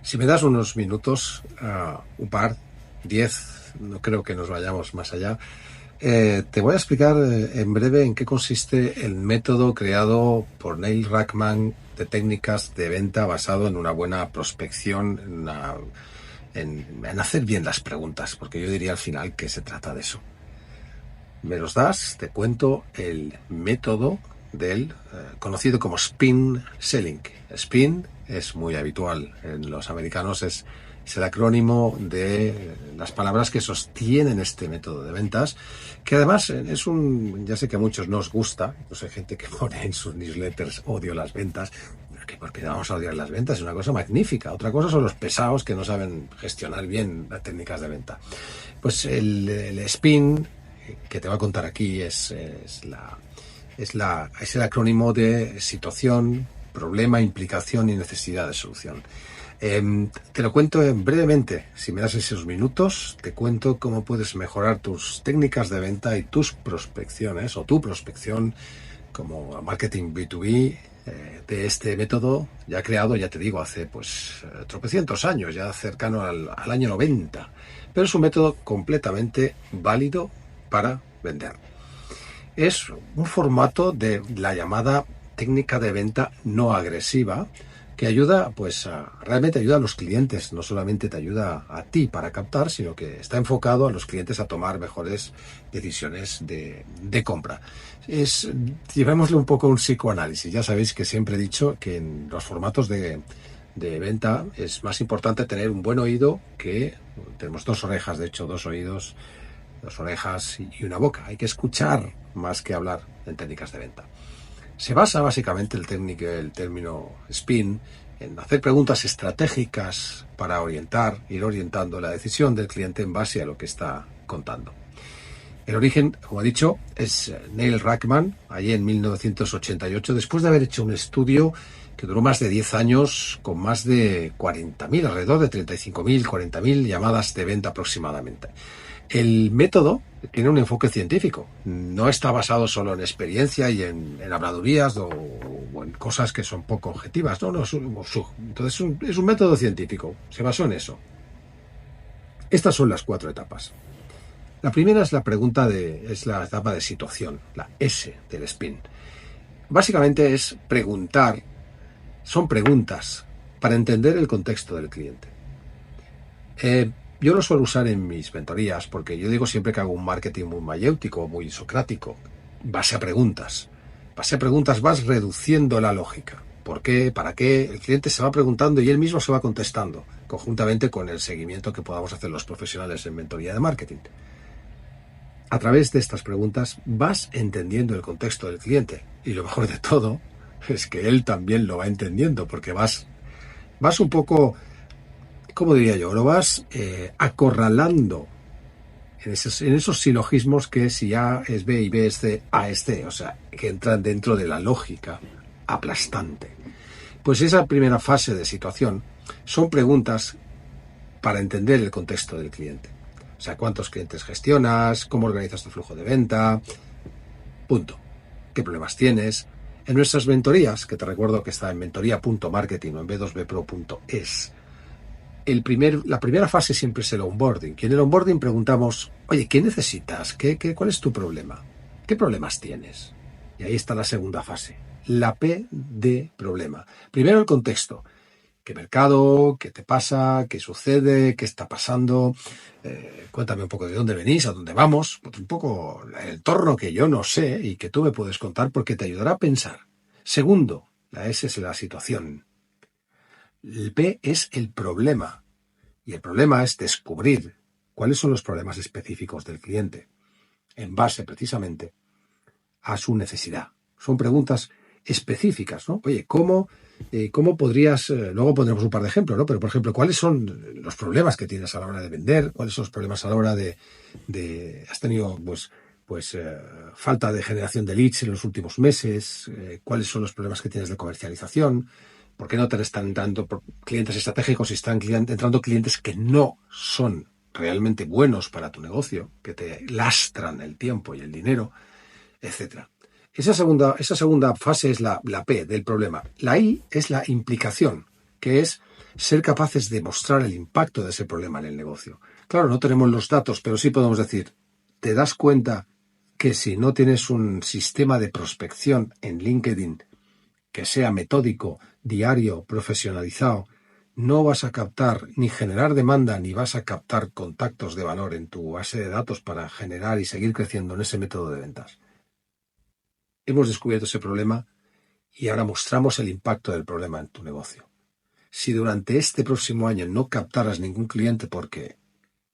Si me das unos minutos, un par, 10, no creo que nos vayamos más allá, te voy a explicar en breve en qué consiste el método creado por Neil Rackman de técnicas de venta basado en una buena prospección, en hacer bien las preguntas, porque yo diría al final que se trata de eso. Me los das, te cuento el método del conocido como spin selling. Spin es muy habitual en los americanos, es el acrónimo de las palabras que sostienen este método de ventas, que además ya sé que a muchos no os gusta, pues hay gente que pone en sus newsletters odio las ventas, porque vamos a odiar las ventas, es una cosa magnífica. Otra cosa son los pesados que no saben gestionar bien las técnicas de venta. Pues el spin que te voy a contar aquí es el acrónimo de situación, problema, implicación y necesidad de solución. Te lo cuento brevemente. Si me das esos minutos, te cuento cómo puedes mejorar tus técnicas de venta y tus prospecciones o tu prospección como marketing B2B de este método ya creado, ya te digo, hace tropecientos años, ya cercano al año 90. Pero es un método completamente válido para vender. Es un formato de la llamada técnica de venta no agresiva que ayuda, realmente ayuda a los clientes, no solamente te ayuda a ti para captar, sino que está enfocado a los clientes a tomar mejores decisiones de compra. Llevémosle un poco un psicoanálisis. Ya sabéis que siempre he dicho que en los formatos de venta es más importante tener un buen oído que tenemos dos orejas, de hecho, dos oídos, dos orejas y una boca. Hay que escuchar más que hablar en técnicas de venta. Se basa básicamente el término spin en hacer preguntas estratégicas para ir orientando la decisión del cliente en base a lo que está contando. El origen, como he dicho, es Neil Rackman, allí en 1988, después de haber hecho un estudio que duró más de 10 años con más de 40.000, alrededor de 35.000, 40.000 llamadas de venta aproximadamente. El método tiene un enfoque científico, no está basado solo en experiencia y en habladurías o en cosas que son poco objetivas, entonces es un método científico, se basó en eso. Estas son las 4 etapas. La primera es es la etapa de situación, la S del spin. Básicamente es preguntar, son preguntas para entender el contexto del cliente. Yo lo suelo usar en mis mentorías porque yo digo siempre que hago un marketing muy mayéutico, muy socrático, base a preguntas. Base a preguntas vas reduciendo la lógica. ¿Por qué? ¿Para qué? El cliente se va preguntando y él mismo se va contestando, conjuntamente con el seguimiento que podamos hacer los profesionales en mentoría de marketing. A través de estas preguntas vas entendiendo el contexto del cliente y lo mejor de todo es que él también lo va entendiendo porque vas un poco, ¿cómo diría yo? Lo vas acorralando en esos silogismos que si A es B y B es C, A es C, o sea, que entran dentro de la lógica aplastante. Pues esa primera fase de situación son preguntas para entender el contexto del cliente. O sea, ¿cuántos clientes gestionas? ¿Cómo organizas tu flujo de venta? Punto. ¿Qué problemas tienes? En nuestras mentorías, que te recuerdo que está en mentoría.marketing o en b2bpro.es, la primera fase siempre es el onboarding. Y en el onboarding preguntamos, oye, ¿qué necesitas? ¿Cuál es tu problema? ¿Qué problemas tienes? Y ahí está la segunda fase, la P de problema. Primero el contexto. ¿Qué mercado? ¿Qué te pasa? ¿Qué sucede? ¿Qué está pasando? Cuéntame un poco de dónde venís, a dónde vamos. Pues un poco el entorno que yo no sé y que tú me puedes contar porque te ayudará a pensar. Segundo, la S es la situación. El P es el problema. Y el problema es descubrir cuáles son los problemas específicos del cliente en base precisamente a su necesidad. Son preguntas específicas, ¿no? Oye, ¿cómo podrías, luego pondremos un par de ejemplos, ¿no? Pero, por ejemplo, ¿cuáles son los problemas que tienes a la hora de vender? ¿Cuáles son los problemas a la hora has tenido, falta de generación de leads en los últimos meses? ¿Cuáles son los problemas que tienes de comercialización? ¿Por qué no te están entrando clientes estratégicos y están entrando clientes que no son realmente buenos para tu negocio, que te lastran el tiempo y el dinero, etcétera? Esa segunda fase es la P del problema. La I es la implicación, que es ser capaces de mostrar el impacto de ese problema en el negocio. Claro, no tenemos los datos, pero sí podemos decir, ¿te das cuenta que si no tienes un sistema de prospección en LinkedIn que sea metódico, diario, profesionalizado, no vas a captar ni generar demanda ni vas a captar contactos de valor en tu base de datos para generar y seguir creciendo en ese método de ventas? Hemos descubierto ese problema y ahora mostramos el impacto del problema en tu negocio. Si durante este próximo año no captaras ningún cliente porque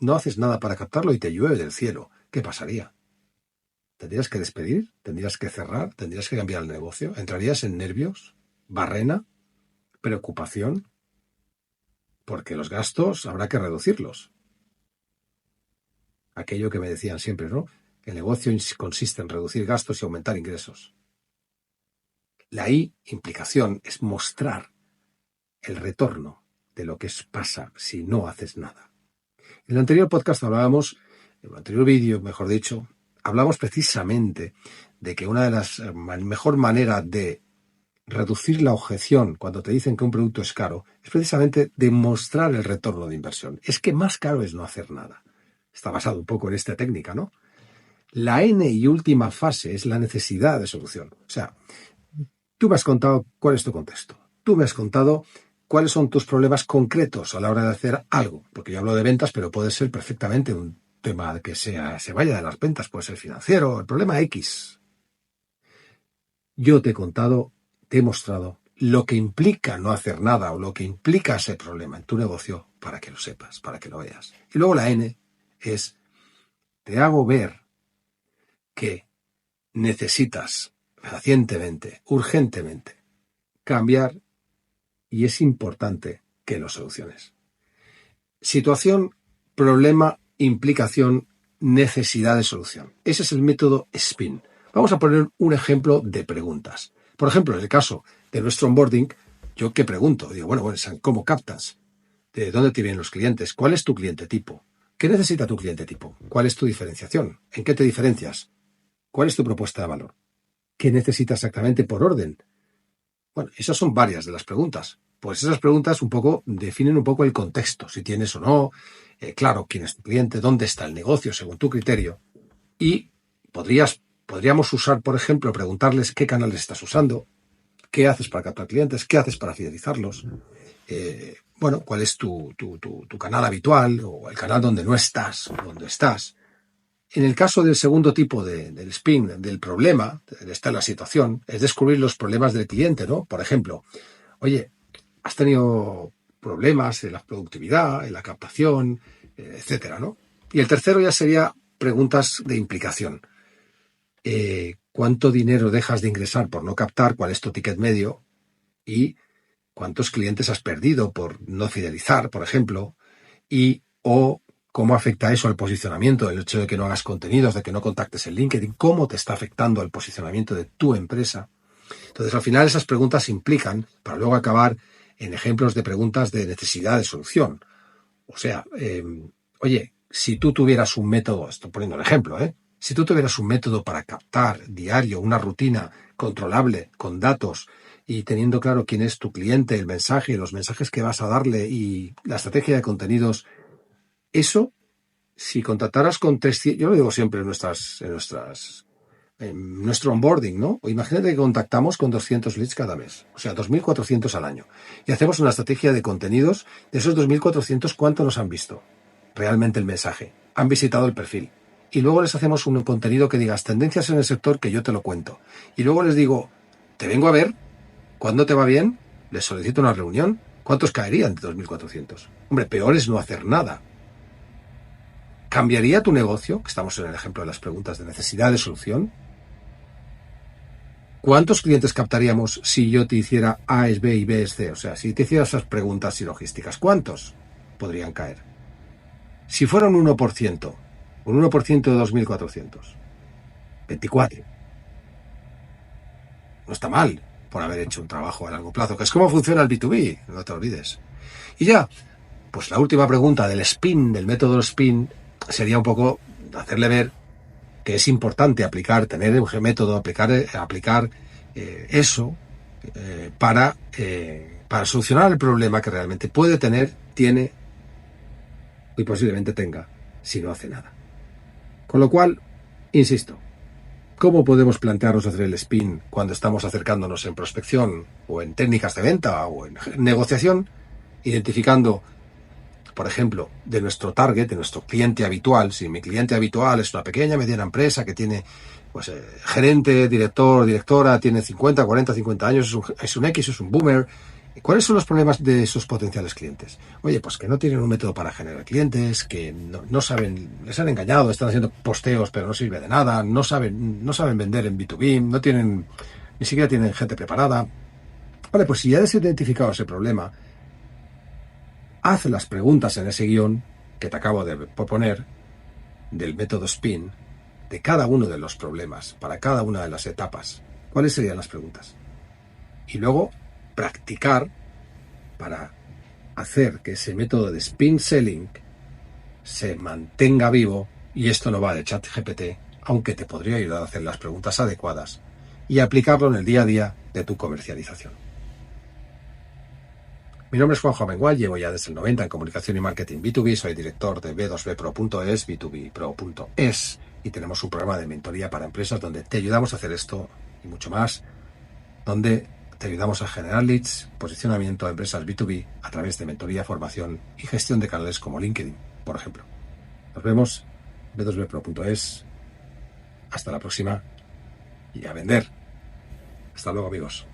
no haces nada para captarlo y te llueve del cielo, ¿qué pasaría? ¿Tendrías que despedir? ¿Tendrías que cerrar? ¿Tendrías que cambiar el negocio? ¿Entrarías en nervios? ¿Barrena? ¿Preocupación? Porque los gastos habrá que reducirlos. Aquello que me decían siempre, ¿no? El negocio consiste en reducir gastos y aumentar ingresos. La implicación es mostrar el retorno de lo que pasa si no haces nada. En el anterior podcast hablábamos, en el anterior vídeo, mejor dicho, hablamos precisamente de que una de las mejor maneras de reducir la objeción cuando te dicen que un producto es caro es precisamente demostrar el retorno de inversión. Es que más caro es no hacer nada. Está basado un poco en esta técnica, ¿no? La N y última fase es la necesidad de solución. O sea, tú me has contado cuál es tu contexto. Tú me has contado cuáles son tus problemas concretos a la hora de hacer algo. Porque yo hablo de ventas, pero puede ser perfectamente un tema que se vaya de las ventas, puede ser financiero, el problema X. Yo te he contado, te he mostrado lo que implica no hacer nada o lo que implica ese problema en tu negocio para que lo sepas, para que lo veas. Y luego la N es, te hago ver que necesitas pacientemente, urgentemente, cambiar y es importante que lo soluciones. Situación, problema, implicación, necesidad de solución. Ese es el método SPIN. Vamos a poner un ejemplo de preguntas. Por ejemplo, en el caso de nuestro onboarding, ¿yo qué pregunto? Digo, bueno, ¿cómo captas? ¿De dónde te vienen los clientes? ¿Cuál es tu cliente tipo? ¿Qué necesita tu cliente tipo? ¿Cuál es tu diferenciación? ¿En qué te diferencias? ¿Cuál es tu propuesta de valor? ¿Qué necesitas exactamente por orden? Bueno, esas son varias de las preguntas. Pues esas preguntas un poco definen un poco el contexto, si tienes o no, claro, quién es tu cliente, dónde está el negocio según tu criterio. Y podríamos usar, por ejemplo, preguntarles qué canales estás usando, qué haces para captar clientes, qué haces para fidelizarlos, cuál es tu canal habitual o el canal donde no estás, donde estás. En el caso del segundo tipo del SPIN, del problema, está en la situación, es descubrir los problemas del cliente, ¿no? Por ejemplo, oye, has tenido problemas en la productividad, en la captación, etcétera, ¿no? Y el tercero ya sería preguntas de implicación. ¿Cuánto dinero dejas de ingresar por no captar? ¿Cuál es tu ticket medio? Y cuántos clientes has perdido por no fidelizar, por ejemplo, o cómo afecta eso al posicionamiento, el hecho de que no hagas contenidos, de que no contactes en LinkedIn, cómo te está afectando al posicionamiento de tu empresa. Entonces, al final esas preguntas implican, para luego acabar en ejemplos de preguntas de necesidad de solución. O sea, oye, si tú tuvieras un método, estoy poniendo el ejemplo, si tú tuvieras un método para captar diario una rutina controlable con datos y teniendo claro quién es tu cliente, el mensaje, los mensajes que vas a darle y la estrategia de contenidos, eso, si contactaras con 300, yo lo digo siempre en nuestro onboarding, ¿no? O imagínate que contactamos con 200 leads cada mes, o sea, 2.400 al año. Y hacemos una estrategia de contenidos. De esos 2.400, ¿cuánto nos han visto realmente el mensaje? Han visitado el perfil. Y luego les hacemos un contenido que digas tendencias en el sector que yo te lo cuento. Y luego les digo, te vengo a ver, ¿cuándo te va bien? Les solicito una reunión. ¿Cuántos caerían de 2.400? Hombre, peor es no hacer nada. ¿Cambiaría tu negocio? Que estamos en el ejemplo de las preguntas de necesidad de solución. ¿Cuántos clientes captaríamos si yo te hiciera A es B y B es C? O sea, si te hiciera esas preguntas y logísticas, ¿cuántos podrían caer? Si fuera un 1%, un 1% de 2.400, 24. No está mal por haber hecho un trabajo a largo plazo, que es cómo funciona el B2B, no te olvides. Y ya, pues la última pregunta del SPIN, del método SPIN, sería un poco hacerle ver que es importante tener un método, aplicar eso para para solucionar el problema que realmente puede tener, tiene y posiblemente tenga si no hace nada. Con lo cual, insisto, ¿cómo podemos plantearnos hacer el spin cuando estamos acercándonos en prospección o en técnicas de venta o en negociación? Identificando, por ejemplo, de nuestro target, de nuestro cliente habitual. Si mi cliente habitual es una pequeña, mediana empresa que tiene pues gerente, director, directora, tiene 50, 40, 50 años, es un X, es un boomer. ¿Cuáles son los problemas de esos potenciales clientes? Oye, pues que no tienen un método para generar clientes, que no saben, les han engañado, están haciendo posteos, pero no sirve de nada, no saben vender en B2B, ni siquiera tienen gente preparada. Vale, pues si ya has identificado ese problema, haz las preguntas en ese guión que te acabo de proponer del método SPIN de cada uno de los problemas, para cada una de las etapas. ¿Cuáles serían las preguntas? Y luego practicar para hacer que ese método de spin selling se mantenga vivo, y esto no va de ChatGPT, aunque te podría ayudar a hacer las preguntas adecuadas y aplicarlo en el día a día de tu comercialización. Mi nombre es Juanjo Amengual, llevo ya desde el 90 en comunicación y marketing B2B, soy director de b2bpro.es, b2bpro.es, y tenemos un programa de mentoría para empresas donde te ayudamos a hacer esto y mucho más, donde te ayudamos a generar leads, posicionamiento de empresas B2B a través de mentoría, formación y gestión de canales como LinkedIn, por ejemplo. Nos vemos, b2bpro.es. Hasta la próxima y a vender. Hasta luego, amigos.